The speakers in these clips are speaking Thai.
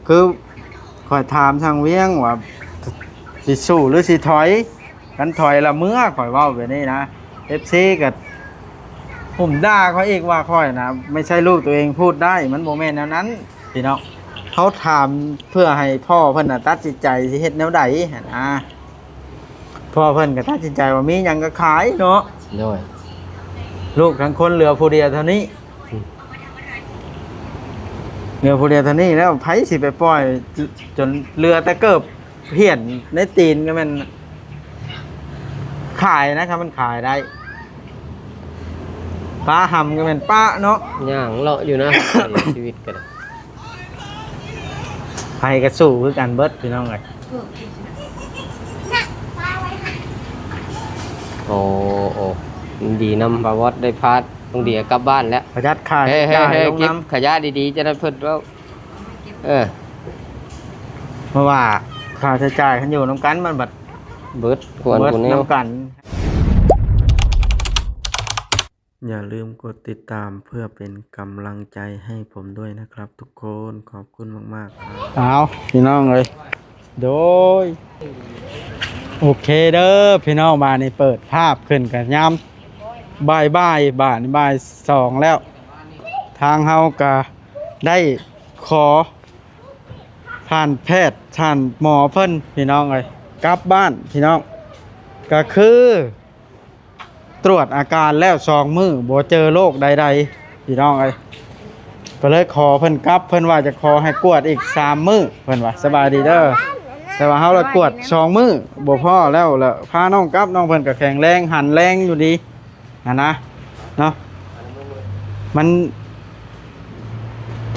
คือข่อยถามทางเวียงว่าสิสู้หรือสิถอยกันถอยละเมื่อข่อยเว้าแบบนี้นะ FC ก็ผมด่าเขาอีกว่าข่อยนะไม่ใช่ลูกตัวเองพูดได้มันบ่แม่นแนวนั้นพี่น้องเขาถามเพื่อให้พ่อเพิ่นน่ะตัดสินใจสิเฮ็ดแนวใดหั่นนะพ่อเพิ่นก็ตัดสินใจว่ามีหยังก็ขายเนาะ โดย ลูกทั้งคนเหลือผู้เดียวเท่านี้เหลือผู้เดียวเท่านี้แล้วไผสิไปปล่อยจนเรือแต่เกิบเพี้ยนในตีนก็มันขายนะครับมันขายได้ป้าหำก็เป็นป้าเนาะ ย่างเลาะอยู่นะ ชีวิตกัน ไผกระสู้คือกันเบิดพี่น้องไง โอ้โอ้ดีนำบาวอดได้พาดต้องเดียกลับบ้านแล้ว ประหยัดค่า เฮ้ ใช้ ย จ่าย เฮ้ย ลง เก็บ น้ ขยะดีๆจะได้เพิ่นว่าำเพราะว่าค่าใช้จ่ายขันอยู่น้ำกันมันบัด เบิดกวน เบิด กูแนว น้ำกัน อย่าลืมกดติดตามเพื่อเป็นกำลังใจให้ผมด้วยนะครับทุกคนขอบคุณมากๆครับเอาพี่น้องเลยโดยโอเคเด้อพี่น้องมาในเปิดภาพขึ้นกันย้ำบ่ายบ่ายสองแล้ว ทางเฮากะได้ขอผ่านแพทย์ท่านหมอเพิ่นพี่น้องเลยกลับบ้านพี่น้องก็คือตรวจอาการแล้ว2 มื้อบ่เจอโรคใดๆพี่น้องเลยก็เลยขอเพิ่นกลับเพิ่นว่าจะขอให้กวดอีก3 มื้อเพิ่นว่าสบายดีเด้อแต่ว่าเฮาละกวด2 มื้อบ่พอแล้วพาน้องกลับน้องเพิ่นก็แข็งแรงหันแรงอยู่ดีนะเนาะมัน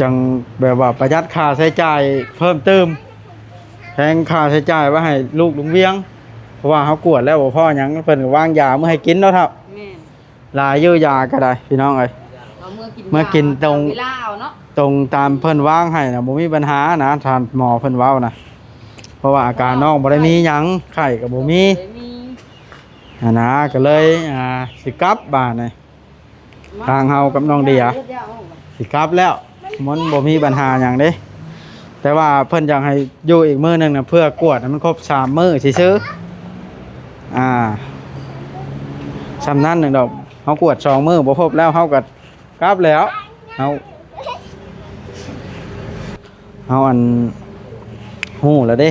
จังแบบว่าประหยัดค่าใช้จ่ายเพิ่มเติมแพงค่าใช้จ่ายว่าให้ลูกลุงเวียงเพราะว่าเขากวดแล้วบ่พ่อหยังเพิ่นก็วางยาเมื่อให้กินเนาะครับ แม่น ลายยื้อยาก็ได้พี่น้องเอ้ย เอาเมื่อกิน เมื่อกินตรง เวลาเอาเนาะ ตรงตามเพิ่นวางให้นะบ่มีปัญหานะทานหมอเพิ่นเว้านะเพราะว่าอาการน้องบ่ได้มีหยังไข้ก็บ่มี เลยมี นะก็เลยสิกลับบ้านนี่ทางเฮากับน้องเดียสิกลับแล้วมันบ่มีปัญหาหยังเด้แต่ว่าเพิ่นอยากให้อยู่อีกมื้อหนึงนะเพื่อกวดให้มันครบ3 มื้อซื่อๆสำนั้นหนึ่งดอกเฮากวด2 มื้อบ่ครบแล้วเฮาก็กลับแล้วเฮาอันฮู้แล้วเด้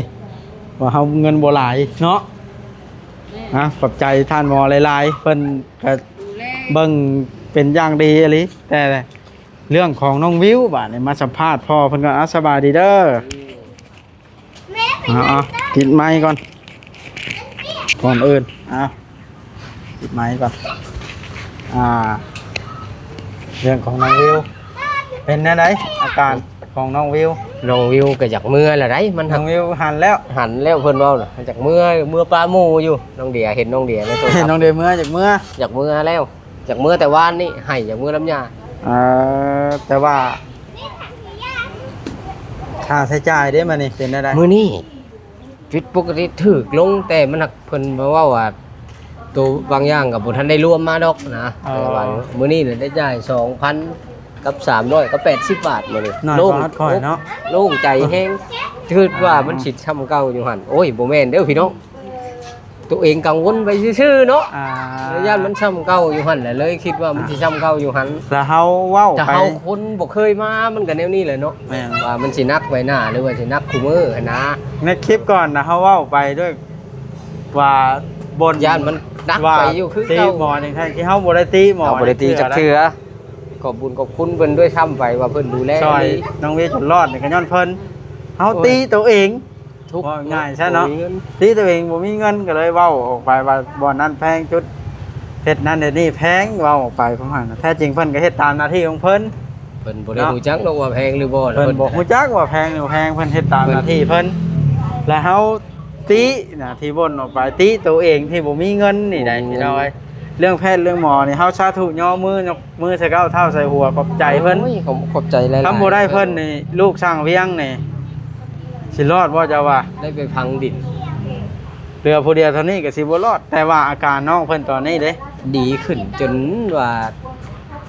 ว่าเฮาเงินบ่หลายเนาะขอบใจท่านหมอหลายๆเพิ่นก็ ดูแล เบิ่งเป็นอย่างดีอะลิแต่เรื่องของน้องวิวบาดนี้มาสัมภาษณ์พ่อเพิ่นก็สบายดีเด้อเอาปิดไมค์ก่อนอื่นปิดไมค์ก่อนเรื่องของน้องวิวเป็นแนวใดอาการของน้องวิว น้องวิวก็จากเมื่อละไรมัน น้องวิวหันแล้ว หันแล้วเพิ่นเว้าน่ะจากเมื่อปลาหมูอยู่น้องเดียเห็นน้องเดียในโทรศัพ เห็น ท์ น้องเดเมื่อจากเมื่อ จากเมื่อแล้วจากเมื่อแต่วานนี่ให้จากเมื่อลำยา แต่ว่าค่าใช้จ่ายได้มานี่เป็นอะไร มื้อนี้ชีวิตปกติถูกลงแต่มันหักเพิ่นมาว่าตัวบางอย่างกับบ่ทันได้รวมมาดอกนะแต่ว่ามื้อนี้เนี่ยได้จ่าย 2,000 กับ300กับ80 บาทมื้อนี้ น้อย โล่ง กว่าค่อยเนาะ โล่งใจแฮงคิดว่ามันสิช้ำเก่าอยู่หั่นโอ้ยบ่แม่นเด้อพี่น้องตัวเองกังวลไปซื่อๆเนาะย่านมันช้ำเก่าอยู่หั่นแหละเลยคิดว่ามันสิช้ำเก่าอยู่หั่น แล้วเฮาเว้า แต่ ไป เฮาคนบ่เคยมามันก็แนวนี้แหละเนาะ แม่น ว่ามันสินักไว้หน้าหรือว่าสินักคู่มือหั่นนะ ในคลิปก่อนนะเขาเว้าไปด้วยว่าบน ย่านมันนัก ว่า ไปอยู่คือ ตี เก่า หมออย่างที่เขาบ่ได้ตีหมอ เอาบ่ได้ตีจักเทื่อขอบบุญขอบคุณเพิ่นด้วยช้ำไปว่าเพิ่นดูแล ซอย ดี น้องเวจนรอดนี่ก็ย้อนเพิ่นเฮาตีตัวเอง ทุก ว่าง่ายใช่เนาะ บ่มีงิ ตีตัวเองบ่มีเงินก็เลยเว้าออกไปว่าบ่อนนั้นแพงจุดเฮ็ดนั้นเฮ็ดนี่แพงเว้าออกไปของหันน่ะแท้จริงเพิ่นก็เฮ็ดตามหน้าที่ของเพิ่น เพิ่นบ่ได้รู้จักหรอกว่าแพงหรือบ่ เพิ่นบ่ฮู้จักว่าแพงหรือบ่แพงเพิ่นเฮ็ดตามหน้าที่เพิ่นแล้วเฮาตีน่ะที่บ่นออกไปตีตัวเองที่บ่มีเงินนี่ได้พี่น้อยเรื่องแพทย์เรื่องหมอนี่เฮาสาธุย่อมือยกมือใส่เก้าเท้าใส่หัวขอบใจเพิ่น โอ้ยขอบใจหลายๆ ถ้าบ่ได้เพิ่นนี่ลูกสร้างเวียงนี่สิรอดบ่เจ้าว่า ได้ไปพังดิน เรือผู้เดียวเท่านี้ก็สิบ่รอดแต่ว่าอาการน้องเพิ่นตอนนี้เด้ ดีขึ้นจนว่า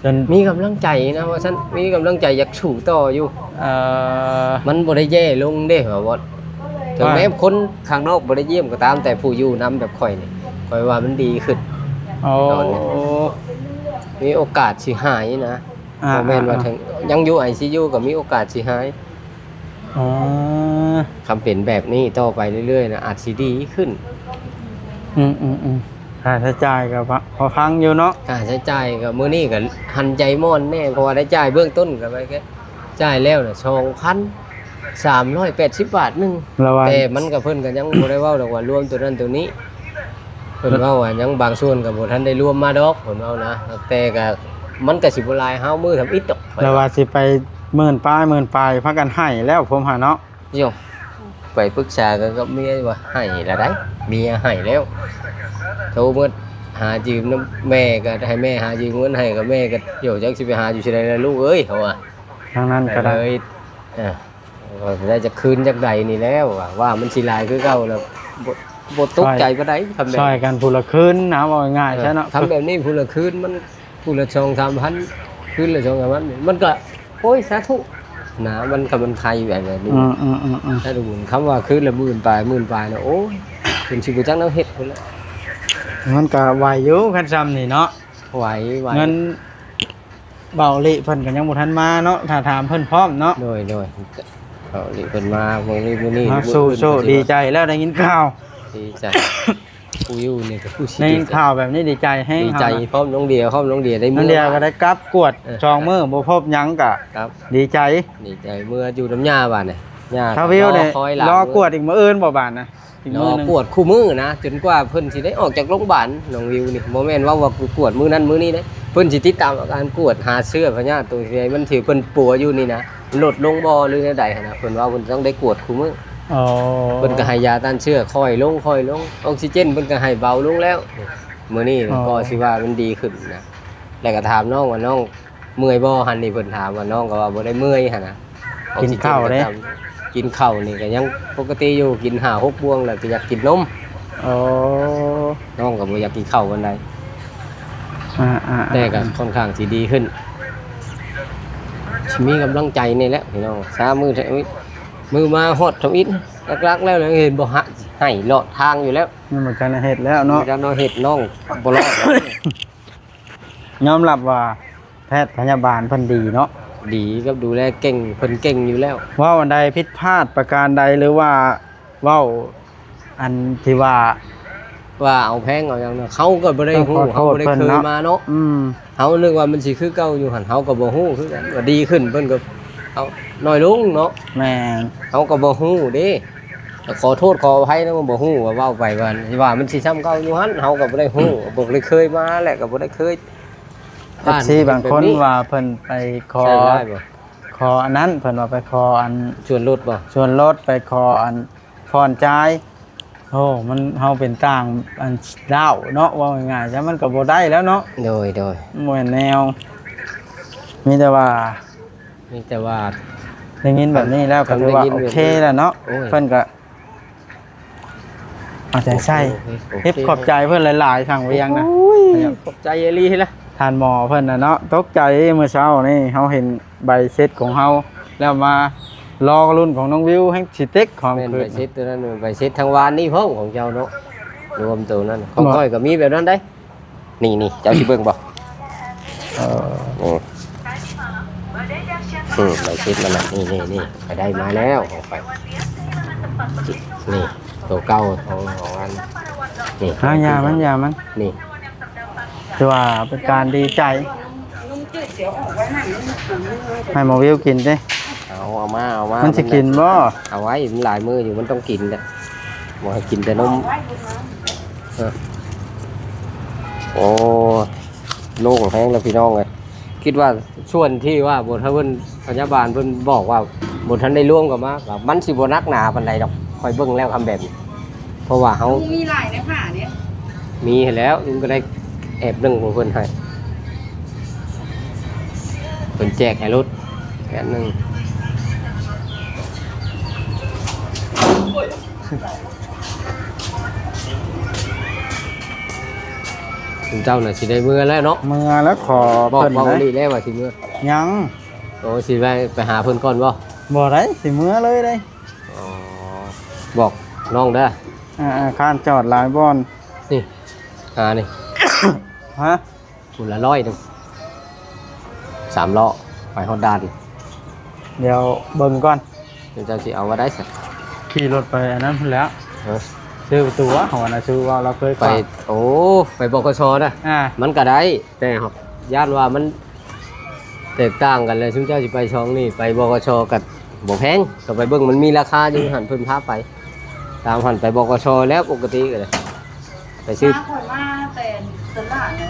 จน มีกำลังใจนะว่าฉันมีกำลังใจอยากสู้ต่ออยู่ เอ่อ มันบ่ได้แย่ลงเด้ว่าบ่ถึง ว่า แม้คนข้างนอกบ่ได้เยี่ยมก็ตามแต่ผู้อยู่นํแบบข่อยนี่ข่อยว่ามันดีขึ้น โอ้ ตอนนี้ มีโอกาสสิหายนะ อ่า บ่แม่นว่าถึงยังอยู่ ICU ก็มีโอกาสสิหาย อ๋อ คำเป็นแบบนี้ต่อไปเรื่อยๆนะอาจสิดีขึ้น ค่าใช้จ่ายก็พอฟังอยู่เนาะ ค่าใช้จ่ายก็มื้อนี้ก็หันใจม่อนแน่เพราะว่าได้จ่ายเบื้องต้นก็ไปแค่จ่ายแล้วน่ะ2,380 บาทหนึง ระวัง แต่มันก็เพิ่นก็ยังบ่ได้เว้าดอกว่ารวมตัวนั้นตัวนี้เพิ่นเว้าว่ายังบางส่วนก็บ่ทันได้รวมมาดอกเพิ่นเว้านะแต่ก็มันก็สิบ่หลายเฮามือทำอิดดอก ระว่าสิไปหมื่นปลายพักกันให้แล้วผมหาเนาะ โยมไปปรึกษากันกับเมียว่าให้ละได้เมียให้แล้วโทรมาหายืมน้ำแม่ก็ให้แม่หายืมเงินให้กับแม่ก็โยจักสิไปหาอยู่สิได้ล่ะลูกเอ้ยเขาว่า ทางนั้นก็ได้ เลยก็ได้จะคืนจากใดนี่แล้วว่ามันสิหลายคือเก่าแล้วบ่ตกใจปานใดทำแบบ ช่วยกันผู้ละคืนนะว่าง่ายๆใช่เนาะ ทำแบบนี้ผู้ละคืนมันผู้ละ2-3,000คืนละ2-3,000มันก็โอ้ยสาธุนะมันก็มันไทยแบบนี้ ถ้าดูคำว่าคืนละ10,000 ปลายนะโอ้ยเป็นสิบ่จักแนวเฮ็ดพุ่นละ มันก็ไหวอยู่คันซ้ำนี่เนาะ ไหว เงินเบาลิเพิ่นก็ยังบ่ทันมาเนาะถ้าถามเพิ่นพร้อมเนาะ โดยเขาหลีเพิ่นมามื้อนี้ มาสู้ดีใจแล้วได้ยินข่าว ดีใจผู้อยู่นี่ก็ผู้สิ ได้ยินข่าวแบบนี้ดีใจแฮง ดีใจพร้อมน้องเดียได้ นั่นเดียวก็ได้กลับกวดจองมือบ่พบหยังก็ ครับ ดีใจ ดีใจเมื่ออยู่น้ำยาบ้านนี่ย่า ถ้าวิวเนี่ย คอยหลัง รอกวดอีกมื้ออื่นบ่บานนะอีก ร มื้ อ อหนึง กวดคู่มือนะจนกว่าเพิ่นสิได้ออกจากโรงพยาบาลน้องวิวนี่บ่แม่นว่ากูกวดมื้อนั้นมื้อนี้นะเพิ่นสิติดตามอาการกวดหาเชื้อพยาธิตรงที่มันสิเพิ่นปัวอยู่นี่นะลดลงบ่หรือใดๆนะเพิ่นว่าเพิ่นต้องได้กวดคู่มือ อ๋อ เพิ่นก็ให้ยาต้านเชื้อค่อยลงออกซิเจนเพิ่นก็ให้เบาลงแล้วมื้อนี้ก็สิว่ามันดีขึ้นนะแล้วก็ถามน้องว่าน้องเมื่อยบ่หั่นนี่เพิ่นถามว่าน้องก็ว่าบ่ได้เมื่อยหั่นนะ กินข้าวเด้ กินข้าวนี่ก็ยังปกติอยู่กิน5-6บวงแล้วก็อยากกินนม อ๋อ น้องก็บ่อยากกินข้าวปานใด แต่ก็ค่อนข้างสิดีขึ้นสิมีกำลังใจนี่แหละพี่น้องสามือมาฮอดทำอิฐลักๆแล้วเลยเห็นบ่ฮะให้เลาะทางอยู่แล้ว นี่มันกันเฮ็ดแล้วเนาะ จากน้อยเฮ็ดน้องบ่รอดแล้ว ยอมรับว่าแพทย์พยาบาลเพิ่นดีเนาะ ดีกับดูแลเก่งเพิ่นเก่งอยู่แล้ว ว่าวันใดผิดพลาดประการใดหรือว่าเว้าอันที่ว่า ว่าเอาแพงเอาหยังเนาะเขาก็บ่ได้ฮู้ ต้องขอโท เขา ษ บ่ได้ เพิ่น เคย เนาะ มาเนาะ เฮานึกว่ามันสิคือเก่าอยู่หั่นเฮาก็บ่ฮู้คือกันว่าดีขึ้นเพิ่นก็เอาน้อยลงเนาะ แม่น เฮาก็บ่ฮู้เด้ขอโทษขออภัยนะว่าบ่ฮู้ว่าเว้าไปว่ามันสิซ้ำเก่าอยู่หั่นเฮาก็บ่ได้ฮู้บ่ได้เคยมาแหละก็บ่ได้เคย FC บางคนว่าเพิ่นไปขอ ใช่ได้บ่ ขออันนั้นเพิ่นว่าไปขออัน ชวนรถบ่ ส่วนลดไปขออันพรจ่ายโอ้มันเฮาเป็นต่างอันดาวเนาะว่าง่ายๆซะมันก็บ่ได้แล้วเนาะ โดย บ่แม่นแนวมีแต่ว่า มีแต่ว่า ได้ยินแบบนี้แล้วก็ถือว่าโอเคแล้วเนาะ โอ้ย เพิ่นก็เอาใจใส่เฮ็บขอบใจเพิ่นหลายๆทางเวียงนะ ขอบใจเอลีละ ทานหมอเพิ่นน่ะเนาะตกใจเมื่อเช้านี่เฮาเห็นใบเสร็จของเฮาแล้วมารอรุ่นของน้องวิวแห่งสิเต็กของ แม่น คื ใบ น เซ็ตตัวนั้นใบเซ็ตทางวานนี่พ่อของเจ้าเนาะรวมตัวนั้นของก้อยก็มีแบบนั้นได้นี่เจ้าสิเบิ่งบ่ เออ ใบเซ็ตมันน่ะนี่ไปได้มาแล้วของไปนี่ตัวเก่าของอันนี่ หายามัน นี่ ถือว่าเป็นการดีใจให้หมอวิวกินดิ เอามา มันสิกินบ่ เอาไว้มันหลายมืออยู่มันต้องกินแหละบ่ให้กินแต่นมโอ้โล่งแห้งแล้วพี่น้องเลยคิดว่าส่วนที่ว่าบทเพิ่นพยาบาลเพิ่นบอกว่าบทท่านได้ร่วมกับมาว่ามันสิบ่นักหนาปานใดดอกคอยเบิ่งแล้วคำแบบนี้เพราะว่าเฮา มีหลายในผ่าเนี่ย มีให้แล้วลุงก็ได้แอบดึงของเพิ่นให้เพิ่นแจกให้รถแค่นึง คุณเจ้าน่ะสิได้เมื่อแล้วเนาะ เมื่อแล้วขอ บอก เพิ่น เว้า ได้ ลีแล้วว่าสิเมื่อ ยัง โอ้สิไปหาเพิ่นก่อนบ่ บ่ได้สิเมื่อเลยได้ อ๋อบอกน้องเด้อ ข้านจอดหลายบ่อน นี่นี่ ฮะ คุณละ100นึง3ล้อไปฮอดด่าน เดี๋ยวเบิ่งก่อน เดี๋ยวเจ้าสิเอาว่าได้สัก ขี่รถไปอันนั้นพุ่นแล้ว เออ ซื้อตัวของอันน่ะซื้อว่าเราเคย ไปโอ้ไปบกชนะ มันก็ได้แต่ครับญาติว่ามันแตกต่างกันเลยซึ่งเจ้าสิไปช่องนี่ไปบกชกับบ่แพงก็ไปเบิ่งมันมีราคาอยู่หันเพิ่นพาไป ตามหันไปบกชแล้วปกติก็เลยไปซื้อ มาข่อยมาแต่ตลาดเนี่ย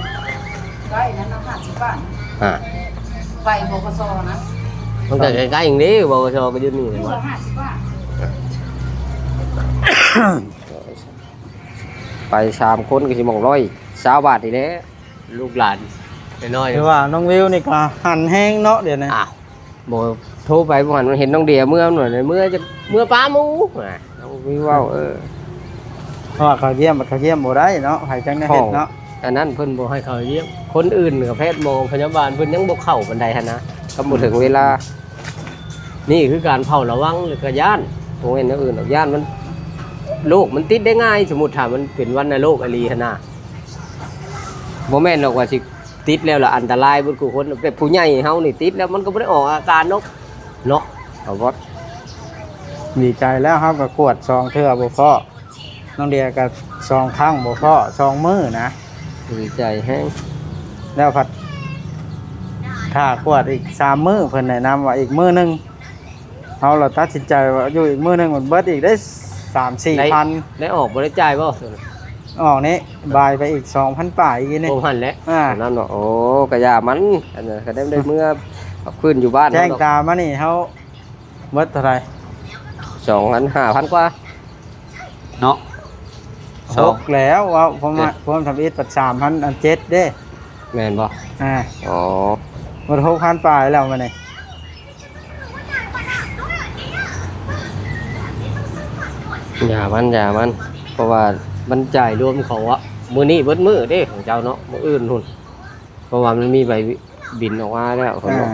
ใกล้นั้นน้ำหัดสิบบาท อ่า ไปบกสนะ มันก็ใกล้ๆอย่างนี้บกชก็อยู่นี่ ลู เลย ก ว่า ละ50 บาท ไป3คนก็สิหมอง120 บาทนี่แหละลูกหลานน้อย คือว่าน้องวิวนี่ก็หันแห้งเนาะเดี๋ยวนี้ อ้าวบ่โทรไปบ่หันมันเห็นน้องเดียเมื่อหน่อยเมื่อจะเมื่อป้าหมูน้องวิวเว้าเพราะว่าเขาเยี่ยมเขาเยี่ยมบ่ได้เนาะให้จังได้เฮ็ดเนาะ อันนั้นเพิ่นบ่ให้เขาเยี่ยมคนอื่นกับแพทย์หมอพยาบาลเพิ่นยังบ่เข้าปานใดหั่นนะก็บ่ถึงเวลา นี่คือการเฝ้าระวังหรือก็ย่านบ่แม่นอย่างอื่นหรอกย่านมันโรคมันติดได้ง่ายสมมุติถ้ามันเป็นวัณโรคอลีหั่นน่ะบ่แม่นหรอกว่าสิติดแล้วล่ะอันตรายเบิดกูคนแบบผู้ใหญ่เฮานี่ติดแล้วมันก็บ่ได้ออกอาการเนาะเอาบ่ ดีใจแล้วครับก็กวดซองเทื่อบ่พอน้องเดียก็ซองครั้งบ่พอซองมื้อนะ ดีใจแฮง แล้วผัดถ้ากวดอีก3มื้อเพิ่นแนะนำว่าอีกมื้อหนึงเราตัดสินใจว่าอยู่อีกมื้อหนึงมันเบิดอีกได้ 3-4 พัน ได้ออกบ่ได้จ่ายบ่ ออกนี้บายไปอีก 2,000 ป่ายอีกนี่ โอ้หันแหละ นั่นเนาะโอ้กะยามันอันนั้นก็ได้เมื่อเอาขึ้นอยู่บ้าน แจ้งตามมานี่เฮาเบิดเท่าไหร่ 2,500 กว่าเนาะ 6แล้วว่าผมทำอิฐปัด3,000อัน7เด้ แม่นบ่ อ๋อ หมด6,000ป่ายแล้วมานี่ อย่ามันเพราะว่ามันจ่ายรวมเขาอะมื้อนี้เบิดมื้อเด้ของเจ้าเนาะมื้ออื่นพุ่นเพราะว่ามันมีใบบินออกมาแล้วเพิ่นบอก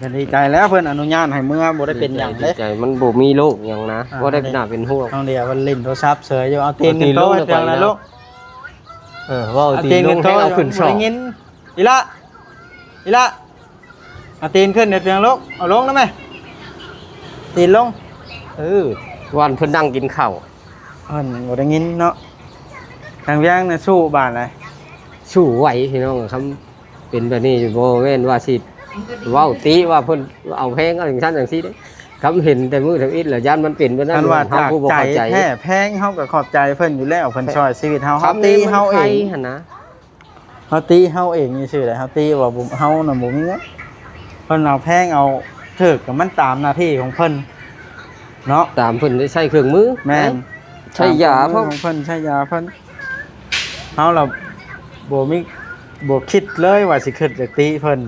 ก็ดีใจแล้วเพิ่นอนุญาตให้เมื่อบ่ได้เป็นหยัง ดี เด้ ใจมันบ่มีโรคหยังนะบ่ได้เป็นหน้าเป็นห่วง น้องเดียวมันเล่นโทรศัพท์เสยอยู่เอาตีนขึ้นโต๊ะ เอาตีนลง เตียงนะ ไปแล้ว ลูก ว่า เอา ตี ตีน นล ขึ้ ง น ให้ โต๊ะ เอาขึ้นช่อง ได้ยินอีละเอาตีนขึ้นเดี๋ยวเตียงลูกเอาลงได้ไหมตีนลง วันเพิ่นนั่งกินข้าว เพิ่นบ่ได้ยินเนาะทางเวียงน่ะสู้บ้านเลย สู้ไหวพี่น้องคำเป็นแบบนี้บ่แม่นว่าสิเว้าติว่าเพิ่นเอาแพงเอาอย่างซั่นอย่างซี่เด้คำเห็นแต่มือทางอิฐแล้วย่านมันเป็นบ่นั่ อั น นว่า เฮา จาก ผู้บ่ ใจ เข้าใจ แท้แพงเฮาก็ขอบใจเพิ่นอยู่แล้วเพิ่นช่วยชีวิตเฮาเฮา คำ ตี นี้ เฮาเอง หั่นนะ เฮาตีเฮาเองนี่ซื่อเลยเฮาตีว่าบ่เฮาน่ะบ่มีเงินเพิ่นเอาแพงเอาถึกกับมันตามหน้าที่ของเพิ่นเนาะ ตามเพิ่นได้ใช้เครื่องมือ แม่น ใช้ยา เพราะของเพิ่นใช้ยาเพิ่นเฮาเราบ่คิดเลยว่าสิขึ้นจากตีเพิ่น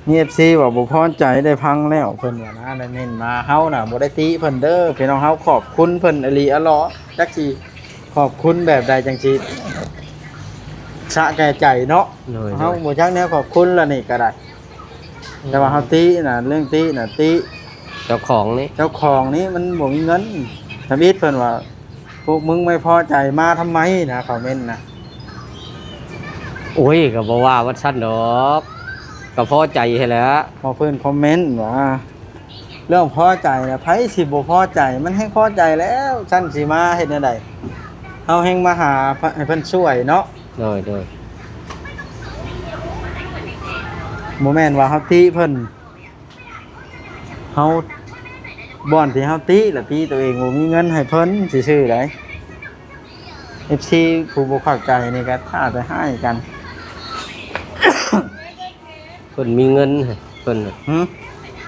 มี FC ว่าบ่พอใจได้พังแล้วเพิ่นว่านะได้เน้นมาเฮาน่ะบ่ได้ตีเพิ่นเด้อพี่น้องเฮาขอบคุณเพิ่นอหลีอะหลอจักสิขอบคุณแบบใดจังสิสะแก่ใจเนาะ โดย เฮาบ่จักแนวขอบคุณแล้วนี่ก็ได้แต่ว่าเฮาตีน่ะเรื่องตีน่ะตี เจ้าของนี่ เจ้าของนี่มันบ่มีเงินทำอิฐเพิ่นว่าพวกมึงไม่พอใจมาทำไมนะคอมเมนต์นะ โอ้ยก็บ่ว่าว่าซั่นดอกก็พอใจให้แหล้ว พอเพิ่นคอมเมนต์ว่าเรื่องพอใจนะไผสิบ่พอใจมันให้พอใจแล้วฉันสิมาเฮ็ดแนวใดเฮาแฮงมาหาให้เพิ่นช่วยเนาะ โดย บ่แม่นว่าเฮาติเพิ่นเฮาบ่อนที่เฮาติละติตัวเองบ่มีเงินให้เพิ่นสิซื้อได้ FC ผู้บ่เข้าใจนี่ก็ท่าไปให้กัน เพิ่นมีเงินเพิ่นน่ะ หึ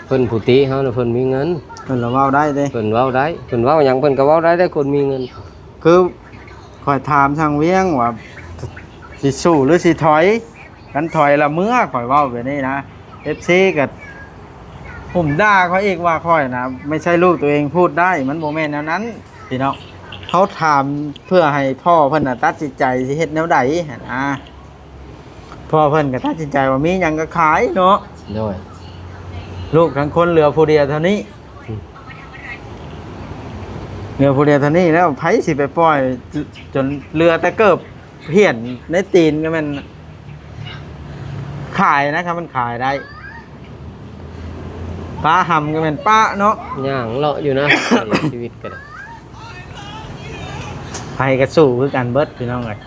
เพิ่นผู้ติเฮาน่ะเพิ่นมีเงิน เพิ่นละเว้าได้เด้ เพิ่นเว้าได้เพิ่นเว้าหยังเพิ่นก็เว้าได้คนมีเงิน คือคอยถามทางเวียงว่าสิสู้หรือสิถอยกันถอยละเมื่อคอยเว้าแบบนี้นะ FC ก็ผมด่าเขาอีกว่าคอยนะไม่ใช่ลูกตัวเองพูดได้มันโมเมนต์แนวนั้นพี่น้อง เขาถามเพื่อให้พ่อเพิ่นน่ะตัดสินใจสิเฮ็ดแนวใดหั่นนะพ่อเพิ่นก็ตัดสินใจว่ามีหยังก็ขายเนาะ โดย ลูกทั้งคนเหลือผู้เดียวเท่านี้เหลือผู้เดียวเท่านี้แล้วไผสิไปปล่อยจนเรือแต่เกิบเพี้ยนในตีนก็แมันขายนะครับมันขายได้ป้าหำก็เป็นป้าเนาะ ย่างเลาะอยู่นะ ชีวิตกัน ไผก็สู้คือกันเบิดพี่น้องเอ้ย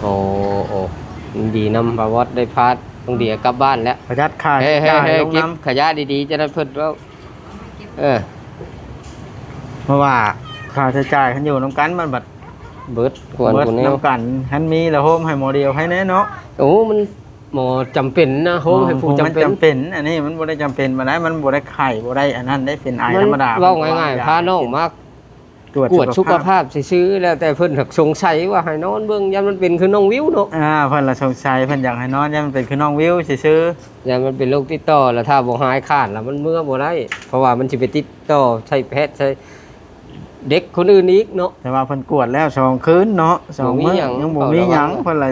โอ้โอ้ดีนำบาวอดได้พาดต้องเดียกลับบ้านแล้ว ประหยัดค่า เฮ้ ใช้ ยเฮ้ย จ่าย เฮ้ย ลง เก็บ น้ำ ขยะดีๆจะได้เพิ่นว่า เพราะว่าค่าใช้จ่ายขันอยู่น้ำกันมันบัด เบิดควร เบิด คนนี้ น้ำกันขันมีแล้วโฮมให้โมเดลให้แน่เนาะ โอ้มันหมอจำเป็นนะโฮมให้ผู้จำเป็น มันจำเป็นอันนี้มันบ่ได้จำเป็นมาได้มันบ่ได้ไข่บ่ได้อันนั้นได้เป็นไอธรรมดา เว้าง่ายๆพาน้องมากวดสุขภาพซื้อๆแล้วแต่เพิ่นหักสงสัยว่าให้นอนเบิ่งยามมันเป็นคือน้องวิวเนาะ เพิ่นละสงสัยเพิ่นอยากให้นอนยันมันเป็นคือน้องวิวซื่อย ามมันเป็นโรคติดต่อแล้วถ้าบ่หายขาดแล้วมันเมื่อบ่ได้เพราะว่ามันสิไปติดต่อใช้แพทย์ใช้เด็กคนอื่นอีกเนาะ ๆแต่ว่าเพิ่นกวดแล้ว2คืนเนาะ2มื้อ บ่มีหยัง ยังบ่มีหยัง เอาละ เพิ่นละ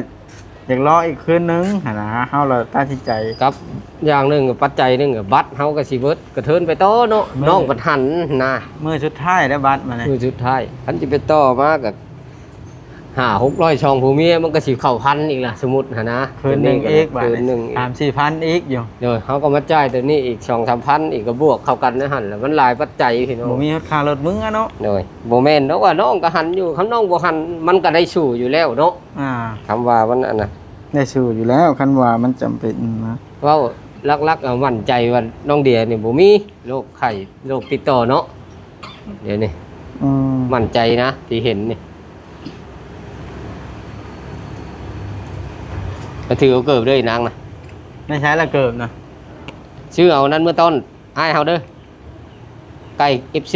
อยากรออีกคืนนึงหั่นนะเฮาละตัดสินใจ กับอย่างหนึงก็ปัจจัยหนึงก็บัตรเฮาก็สิเบิดกระเทินไปต่อเนาะ มื้อ น้องปันหันนะ มื้อสุดท้ายได้บัตรมาเลย คือสุดท้ายคันสิไปต่อมาก็5-600ช่องผู้เมียมันก็สิเข้าพันอีกล่ะสมมุติหั่นนะ คืนหนึงอีกบัด คืนหนึงอีก 3-4,000อีกอยู่ เดี๋ยวเขาก็มาจ่ายตัวนี้อีก 2-3 พันอีกก็บวกเข้ากันนะหันแล้วมันหลายปัจจัยพี่น้อง บ่มีค่ารถมื้อเนาะ โดยบ่แม่นเนาะว่าน้องก็หันอยู่คำน้องบ่หันมันก็ได้สู้อยู่แล้วเนาะ อ่า คำว่ามันอันน่ะ ได้สู้อยู่แล้วคันว่ามันจำเป็นนะ เว้าลักๆมั่นใจว่าน้องเดียนี่บ่มีโรคไข้โรคติดต่อเนาะเดี๋ยวนี้ อืม มั่นใจนะที่เห็นนี่ก็ถือเอาเกิบเลยนางนะ ไม่ใช้ละเกิบนะ ชื่อเอานั้นเมื่อต้นอ้ายเฮาเด้อไก่ FC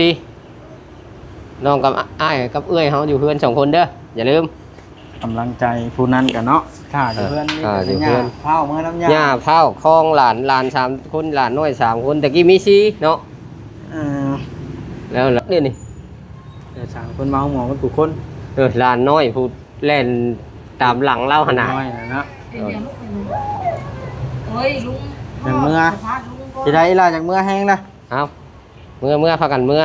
น้องกับอ้ายกับเอื้อยเฮาอยู่เพื่อน2คนเด้ออย่าลืม กำลังใจผู้นั้นกันเนาะถ้าอยู่เพื่อนนี่ อยู่ ก็ เพื่อน เผาเมื่อน้ำยา ย่าเผาคลองหลาน3คนหลานน้อย3คนแต่กี้มี4เนาะ เออ แล้วนี่นี่ เดี๋ยวสั่งคนเมาหมอมันกูคน หลานน้อยผู้แล่นตามหลังเล่าขนาด น้อยนะเนาะ เฮ้ยลุง อย่างเมื่อ พาลุงก่อน จะได้ล่ะจากเมื่อแห้งละ เอาเมื่อพากันเมื่อ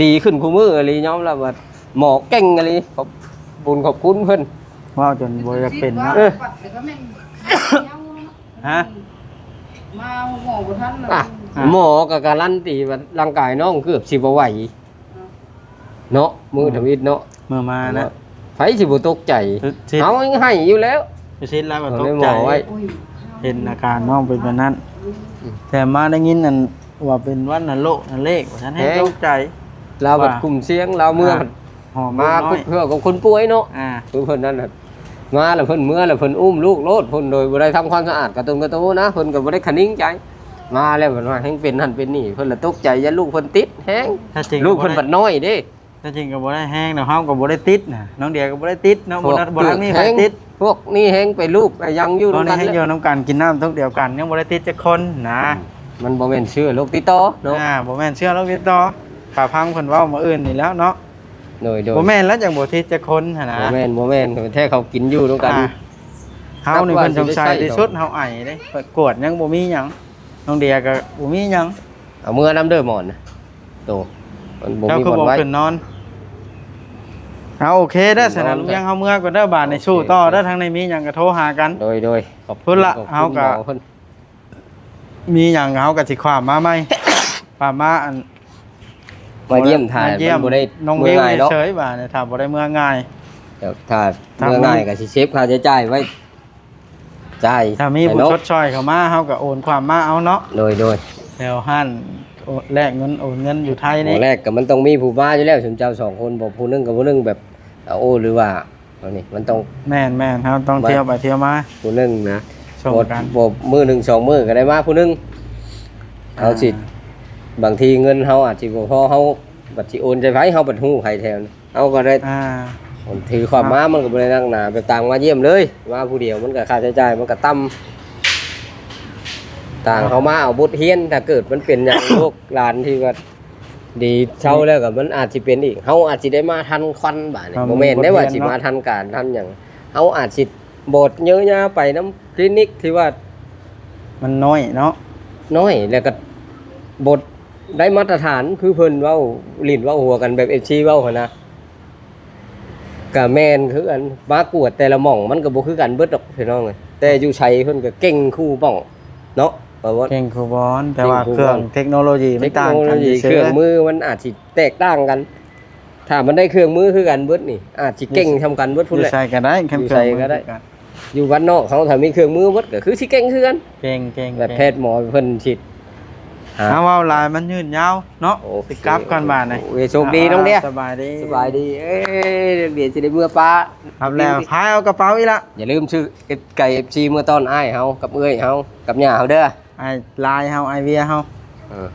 ดีขึ้นคู่มืออะไรย้อมแล้วว่าหมอเก่งอะไรขอบบุญขอบคุณเพิ่น ว่าวจนบ่จะเป็นเนาะ ปัดแต่ก็แม่น ฮะ มาหมอบ่ทัน อ่ะ อ่ะ หมอก็การันตีว่าร่างกายน้องเกือบสิบ่ไหวเนาะมือทวิตเนาะ เมื่อมานะ ไผสิบ่ตกใจ ชิด เอาให้อยู่แล้ว ชิดแล้วก็ต เอา ก เลยหม ใจ อไว้ โอ้ย เห็นอาการน้องเป็นแบบนั้น แต่มาได้ยินนั่นว่าเป็นวันนั่นโลกนั่นเลขว่าฉันให้ตกใจ เราบัดกลุ่มเสียงเราเมื่อบัด หอม มา น้อย เพื่อกับคนป่วยเนาะ อ่า คือเพิ่นนั่นน่ะมาแล้วเพิ่นเมื่อแล้วเพิ่นอุ้มลูกโลดเพิ่นโดยบ่ได้ทำความสะอาดกระตุ้งกระโตนะเพิ่นก็บ่ได้คะนิ่งใจ มาแล้วเพิ่นว่าแฮงเป็นนั่นเป็นนี่เพิ่นละตกใจยันลูกเพิ่นติดแฮง ถ้าจริง ลูกเพิ่นบัดน้อยเด้ ถ้าจริงก็บ่ได้แห้งเนาะเฮาก็บ่ได้ติดนะน้องเดียก็บ่ได้ติดเนาะบ่ได้บ่ได้มีใครติด พวกนี้แฮงไปลูกไปยังอยู่ ตอน นำ นี้ กัน ให้ แล้ โยว ว น้ำกันกินน้ำทุกเดียวกันยังบ่ได้ติดจักคนนะ มันบ่แม่นเชื้อโรคติดต่อเนาะ บ่แม่นเชื่อเราติดต่อขาพังเพิ่นเว้ามาอื่นนี่แล้วเนาะ โดย บ่แม่นแล้วจังบ่ติดจักคนหั่นนะ บ่แม่นแท้เขากินอยู่นำกัน เฮานี่เพิ่นสงสัยที่สุดเฮาไอเด้เปิดกวดยังบ่มีหยังน้องเดียก็บ่มีหยัง เอามือน้ำเด้อหมอนนะโตมันบ่ เจ้า มี คือ บ่อน บ่ ไว้ ขึ้นนอนเอาโอเคเด้อสนะลุงยังเฮาเมื่อก่อนเด้อบาดในสู้ต่อเด้อทางในมีหยังก็โทรหากัน โดยขอบ พุ่นละ ขบคุณ เอากะ หมอเพิ่น มีหยังเฮาก็สิความมาใหม่ความมาอัน มาเยี่ยมถ่าย เยี่ยม มันบ่ได้ น้อง เมื่ วิ อ ว ง่ายเนาะ เฉยๆบ่าเนี่ยถ้าบ่ได้เมื่อง่าย เดี๋ยวถ้า ถ้า เมื่อง่ายก็สิเซฟค่าใช้จ่ายไว้จ่าย ถ้ามีผู้ ให้ ช เนาะ ดช่วยเข้ามาเฮาก็โอนความมาเอาเนาะ โดย แล้วหั่นแลกเงินโอนเงินอยู่ไทย หม นี่ อแรกก็มันต้องมีผู้มาอยู่แล้วสมเจ้าสองคนบ่ผู้หนึงกับผู้หนึงแบบเอาโอ้หรือว่าเอานี่มันต้อง แม่นๆเฮาต้องเที่ยวไปเที่ยวมา ผู้หนึงนะ ชมกัน บ่มื้อหนึงสองมื้อก็ได้มาผู้หนึงเอาสิบางทีเงินเฮาอาจสิบ่พอเฮาบัดสิโอนใจไผเฮาบัดฮู้ไผแถวนี้เฮาก็ได้ อ่า ผมถือความมามันก็บ่ได้นั่งหนาแบบต่างมาเยี่ยมเลยมาผู้เดียวมันก็ค่าใช้จ่ายมันก็ต่ ต่างเขามาเอาบทเรียนถ้าเกิดมันเป็นอย่าง ลูกหลานที่ว่าดีเช่าแล้วก็มันอาจสิเป็นอีกเฮาอาจสิได้มาทันควันบาดนี้บ่แม่นได้ว่าสิมาทันการทันหยังเฮาอาจสิโบดเยอะยะไปน้ำคลินิกที่ว่า มันน้อยเนาะ น้อยแล้วก็บทได้มาตรฐานคือเพิ่นเว้าลิ้นเว้าหัวกันแบบ FC เว้าหั่นนะก็แม่นคืออันมากวดแต่ละหม่องมันก็บ่คือกันเบิดดอกพี่น้องเอ้ยแต่อยู่ไสเพิ่นก็เก่งคู่บ้องเนาะว่าว่า เก่งครูบอลแต่ว่า เก่งครู เครื่อง บอล เทคโนโลยีมันต่างกัน เทคโนโลยีเครื่องมือมันอาจสิแตกต่างกัน ถ้ามันได้เครื่องมือคือกันเบิดนี่อาจสิเก่งทำกันเบิด อ พุ่น ยู่ แหละ ใส่ก็ได้แค่ อยู่ เครื่อง ใส่ มือ ก็ได้ อยู่บ้านนอกเขาถ้ามีเครื่องมือเบิดก็คือสิเก่งคือกัน เก่งเก่ง แบบแพทย์หมอเพิ่นสิหา ถ้าว่าลายมันยืดยาวเนาะ โอเค สิกลับกันบาดนี่ โอ้ยโชคดีน้องเดีย สบายดี สบายดีเอ้ยเดี๋ยวสิได้เมื่อป้า ครับแล้วพายเอากระเป๋าอีกละ อย่าลืมชื่อไก่ FC เมื่อตอนอ้ายเฮากับเอ้ยเฮากับย่าเฮาเด้อ ไอ้ลายเฮาไอเวียเฮา เออ